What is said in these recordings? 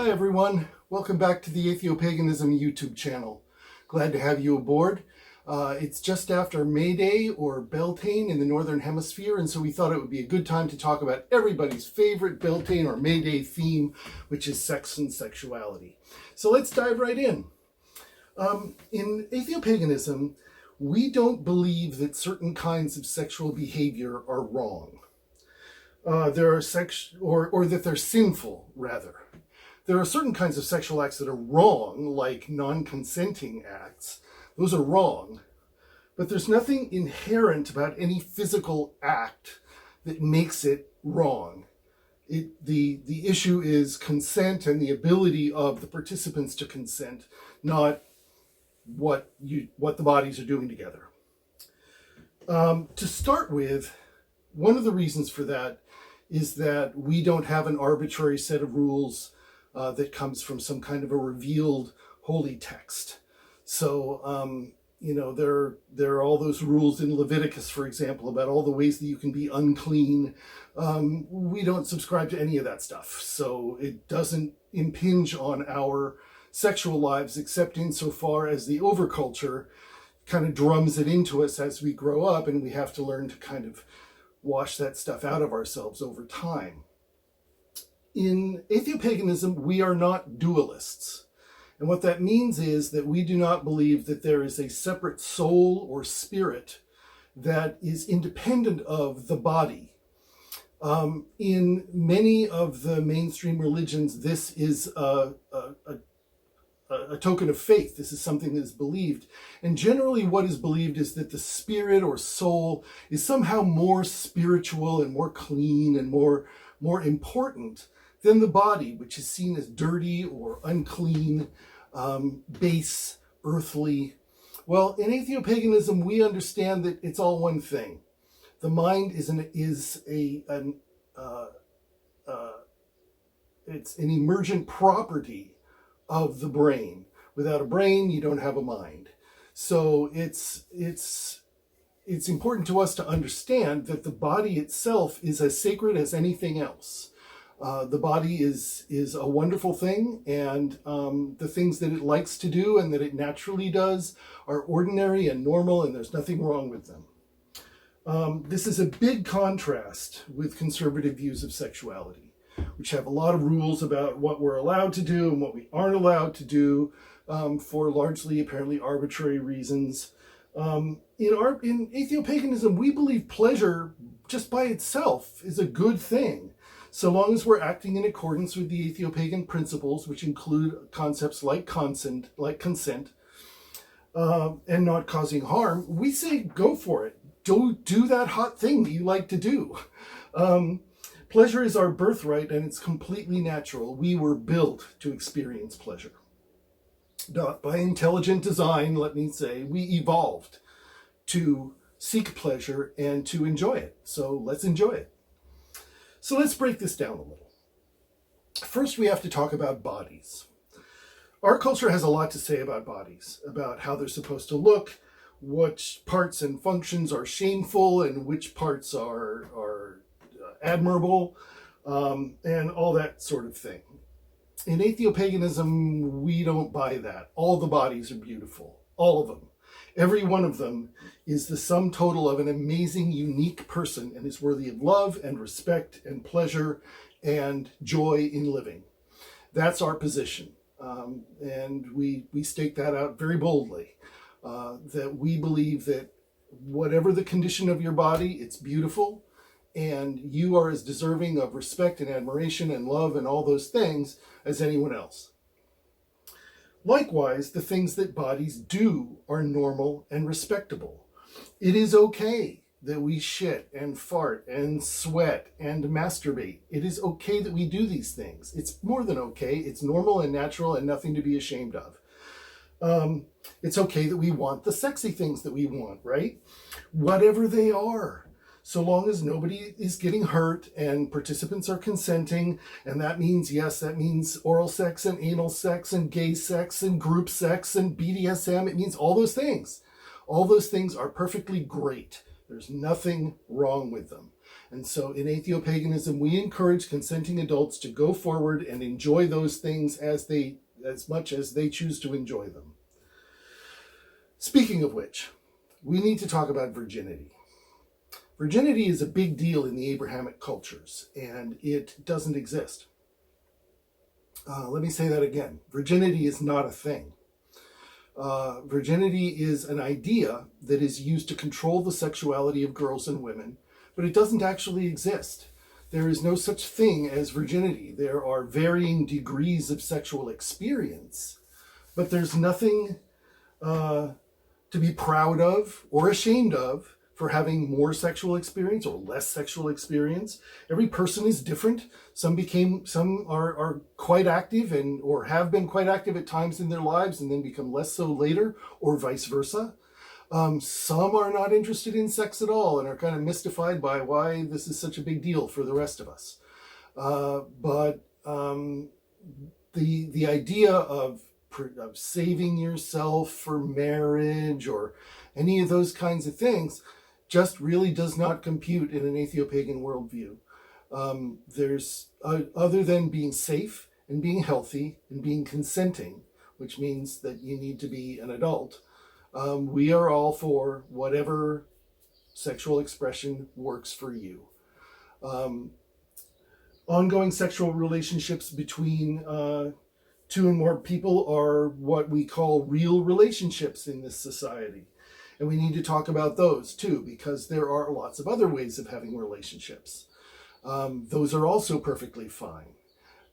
Hi everyone, welcome back to the Atheopaganism YouTube channel. Glad to have you aboard. It's just after May Day or Beltane in the Northern Hemisphere, and so we thought it would be a good time to talk about everybody's favorite Beltane or May Day theme, which is sex and sexuality. So let's dive right in. In Atheopaganism, we don't believe that certain kinds of sexual behavior are wrong. Or that they're sinful, rather. There are certain kinds of sexual acts that are wrong, like non-consenting acts. Those are wrong. But there's nothing inherent about any physical act that makes it wrong. The issue is consent and the ability of the participants to consent, not what the bodies are doing together. To start with, one of the reasons for that is that we don't have an arbitrary set of rules that comes from some kind of a revealed holy text. So, there are all those rules in Leviticus, for example, about all the ways that you can be unclean. We don't subscribe to any of that stuff. So it doesn't impinge on our sexual lives, except insofar as the overculture kind of drums it into us as we grow up, and we have to learn to kind of wash that stuff out of ourselves over time. In Atheopaganism, we are not dualists. And what that means is that we do not believe that there is a separate soul or spirit that is independent of the body. In many of the mainstream religions, this is a token of faith. This is something that is believed. And generally what is believed is that the spirit or soul is somehow more spiritual and more clean and more important than the body, which is seen as dirty or unclean, base, earthly. Well, in Atheopaganism, we understand that it's all one thing. The mind it's an emergent property of the brain. Without a brain, you don't have a mind. So it's important to us to understand that the body itself is as sacred as anything else. The body is a wonderful thing, and the things that it likes to do and that it naturally does are ordinary and normal, and there's nothing wrong with them. This is a big contrast with conservative views of sexuality, which have a lot of rules about what we're allowed to do and what we aren't allowed to do for largely apparently arbitrary reasons. In Atheopaganism, we believe pleasure just by itself is a good thing, so long as we're acting in accordance with the Atheopagan principles, which include concepts like consent, and not causing harm. We say go for it. Do that hot thing that you like to do. Pleasure is our birthright, and it's completely natural. We were built to experience pleasure. Not by intelligent design, let me say. We evolved to seek pleasure and to enjoy it. So let's enjoy it. So let's break this down a little. First, we have to talk about bodies. Our culture has a lot to say about bodies, about how they're supposed to look, which parts and functions are shameful, and which parts are admirable, and all that sort of thing. In Atheopaganism, we don't buy that. All the bodies are beautiful, all of them. Every one of them is the sum total of an amazing, unique person and is worthy of love and respect and pleasure and joy in living. That's our position. And we stake that out very boldly, that we believe that whatever the condition of your body, it's beautiful, and you are as deserving of respect and admiration and love and all those things as anyone else. Likewise, the things that bodies do are normal and respectable. It is okay that we shit and fart and sweat and masturbate. It is okay that we do these things. It's more than okay. It's normal and natural and nothing to be ashamed of. It's okay that we want the sexy things that we want, right? Whatever they are. So long as nobody is getting hurt and participants are consenting, and that means oral sex and anal sex and gay sex and group sex and BDSM. It means all those things. All those things are perfectly great. There's nothing wrong with them. And so in Atheopaganism, we encourage consenting adults to go forward and enjoy those things as much as they choose to enjoy them. Speaking of which, we need to talk about virginity. Virginity is a big deal in the Abrahamic cultures, and it doesn't exist. Let me say that again. Virginity is not a thing. Virginity is an idea that is used to control the sexuality of girls and women, but it doesn't actually exist. There is no such thing as virginity. There are varying degrees of sexual experience, but there's nothing to be proud of or ashamed of for having more sexual experience or less sexual experience. Every person is different. Some are quite active or have been quite active at times in their lives and then become less so later, or vice versa. Some are not interested in sex at all and are kind of mystified by why this is such a big deal for the rest of us. But the idea of saving yourself for marriage or any of those kinds of things just really does not compute in an Atheopagan worldview. There's other than being safe and being healthy and being consenting, which means that you need to be an adult. We are all for whatever sexual expression works for you. Ongoing sexual relationships between two and more people are what we call real relationships in this society. And we need to talk about those too, because there are lots of other ways of having relationships. Those are also perfectly fine.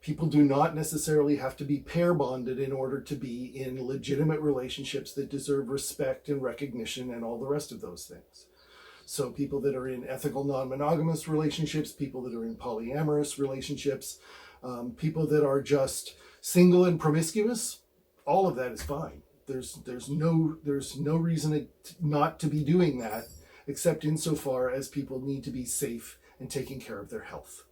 People do not necessarily have to be pair bonded in order to be in legitimate relationships that deserve respect and recognition and all the rest of those things. So people that are in ethical non-monogamous relationships, people that are in polyamorous relationships, people that are just single and promiscuous, all of that is fine. There's no reason not to be doing that, except insofar as people need to be safe and taking care of their health.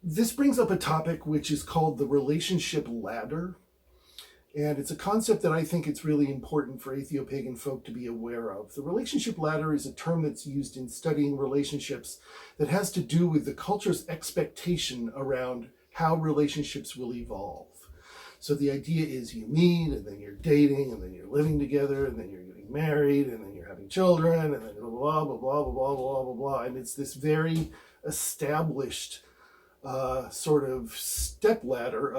This brings up a topic which is called the relationship ladder. And it's a concept that I think it's really important for Atheopagan folk to be aware of. The relationship ladder is a term that's used in studying relationships that has to do with the culture's expectation around how relationships will evolve. So the idea is you meet, and then you're dating, and then you're living together, and then you're getting married, and then you're having children, and then blah, blah, blah, blah, blah, blah, blah, blah. And it's this very established sort of step ladder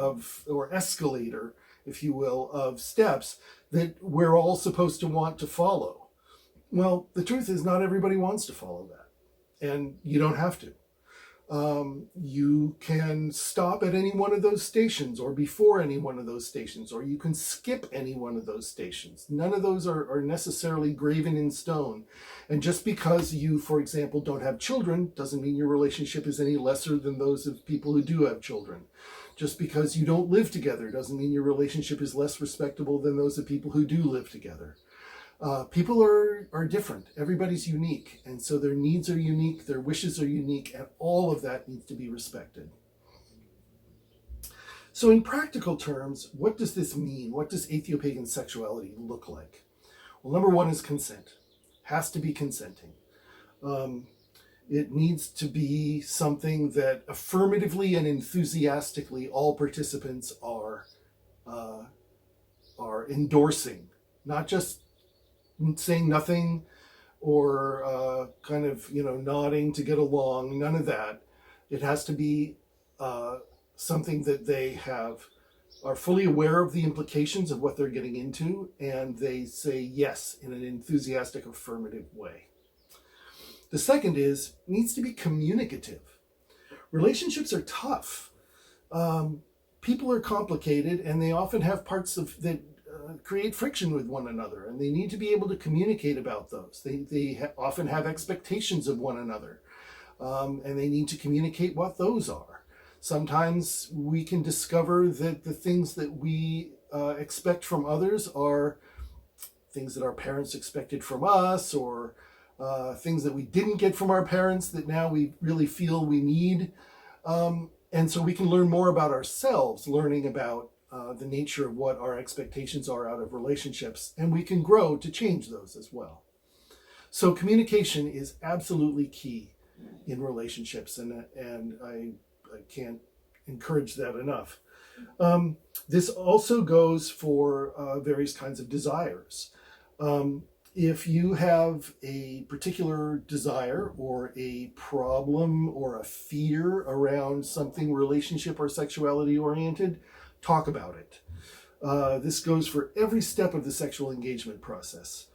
or escalator, if you will, of steps that we're all supposed to want to follow. Well, the truth is not everybody wants to follow that, and you don't have to. You can stop at any one of those stations or before any one of those stations, or you can skip any one of those stations. None of those are necessarily graven in stone. And just because you, for example, don't have children doesn't mean your relationship is any lesser than those of people who do have children. Just because you don't live together doesn't mean your relationship is less respectable than those of people who do live together. People are different. Everybody's unique. And so their needs are unique, their wishes are unique, and all of that needs to be respected. So in practical terms, what does this mean? What does Atheopagan sexuality look like? Well, number one is consent. Has to be consenting. It needs to be something that affirmatively and enthusiastically all participants are endorsing, not just saying nothing or kind of nodding to get along. None of that. It has to be something that they are fully aware of the implications of what they're getting into, and they say yes in an enthusiastic, affirmative way. The second needs to be communicative. Relationships are tough. People are complicated, and they often have parts that create friction with one another, and they need to be able to communicate about those. They often have expectations of one another, and they need to communicate what those are. Sometimes we can discover that the things that we expect from others are things that our parents expected from us, or things that we didn't get from our parents that now we really feel we need. And so we can learn more about ourselves, learning about the nature of what our expectations are out of relationships, and we can grow to change those as well. So communication is absolutely key in relationships, and I can't encourage that enough. This also goes for various kinds of desires. If you have a particular desire or a problem or a fear around something relationship or sexuality oriented, talk about it. This goes for every step of the sexual engagement process.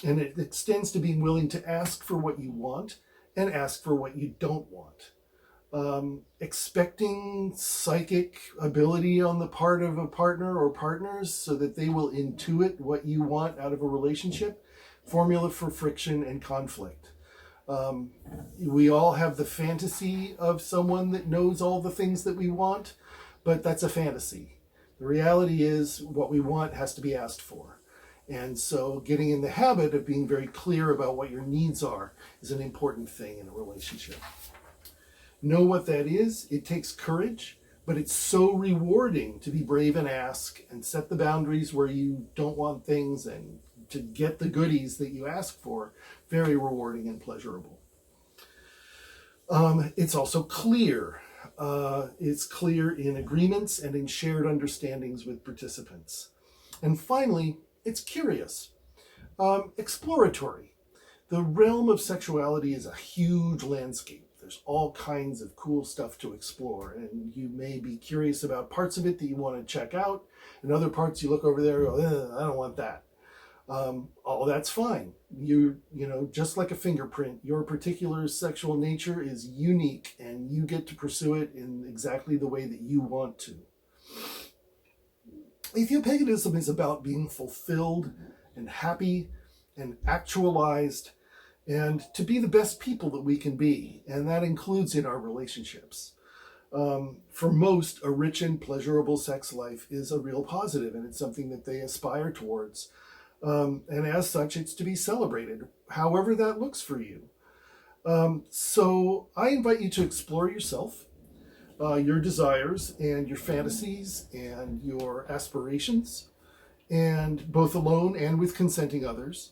And it extends to being willing to ask for what you want and ask for what you don't want. Expecting psychic ability on the part of a partner or partners so that they will intuit what you want out of a relationship. Formula for friction and conflict. We all have the fantasy of someone that knows all the things that we want, but that's a fantasy. The reality is what we want has to be asked for. And so getting in the habit of being very clear about what your needs are is an important thing in a relationship. Know what that is. It takes courage, but it's so rewarding to be brave and ask and set the boundaries where you don't want things and to get the goodies that you ask for. Very rewarding and pleasurable. It's also clear. It's clear in agreements and in shared understandings with participants. And finally, it's curious. Exploratory. The realm of sexuality is a huge landscape. There's all kinds of cool stuff to explore, and you may be curious about parts of it that you want to check out, and other parts you look over there and go, I don't want that. All that's fine. You know, just like a fingerprint, your particular sexual nature is unique, and you get to pursue it in exactly the way that you want to. Atheopaganism is about being fulfilled and happy and actualized and to be the best people that we can be. And that includes in our relationships. For most, a rich and pleasurable sex life is a real positive, and it's something that they aspire towards. And as such, it's to be celebrated, however that looks for you. So I invite you to explore yourself, your desires and your fantasies and your aspirations, and both alone and with consenting others.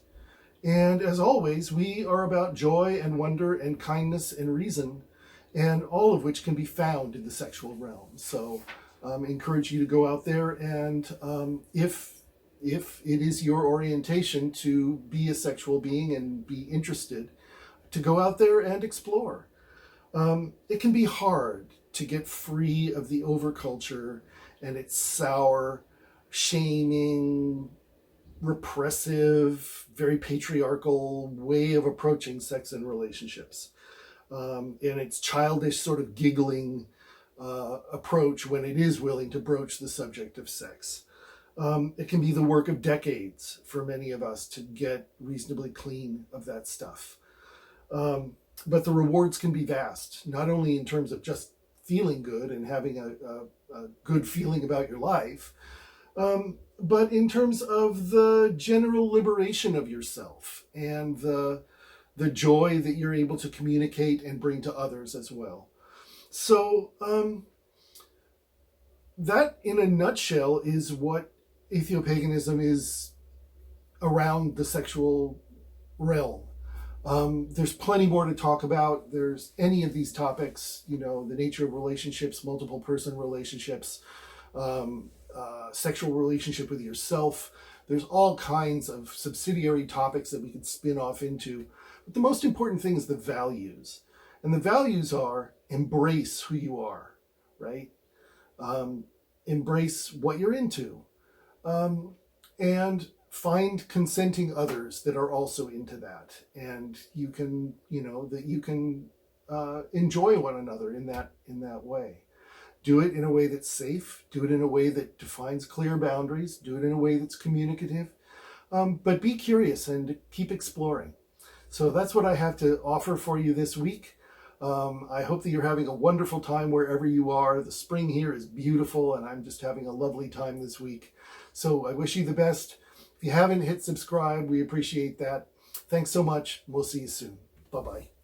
And as always, we are about joy and wonder and kindness and reason, and all of which can be found in the sexual realm. So I encourage you to go out there and if it is your orientation to be a sexual being and be interested, to go out there and explore. It can be hard to get free of the overculture and its sour, shaming, repressive, very patriarchal way of approaching sex and relationships. And its childish sort of giggling approach when it is willing to broach the subject of sex. It can be the work of decades for many of us to get reasonably clean of that stuff. But the rewards can be vast, not only in terms of just feeling good and having a good feeling about your life, but in terms of the general liberation of yourself and the joy that you're able to communicate and bring to others as well. So that, in a nutshell, is what Atheopaganism is around the sexual realm. There's plenty more to talk about. There's any of these topics, you know, the nature of relationships, multiple person relationships, sexual relationship with yourself. There's all kinds of subsidiary topics that we could spin off into. But the most important thing is the values. And the values are embrace who you are, right? Embrace what you're into. And find consenting others that are also into that. And you can, you know, that you can enjoy one another in that way. Do it in a way that's safe. Do it in a way that defines clear boundaries. Do it in a way that's communicative. But be curious and keep exploring. So that's what I have to offer for you this week. I hope that you're having a wonderful time wherever you are. The spring here is beautiful, and I'm just having a lovely time this week. So I wish you the best. If you haven't hit subscribe, we appreciate that. Thanks so much. We'll see you soon. Bye-bye.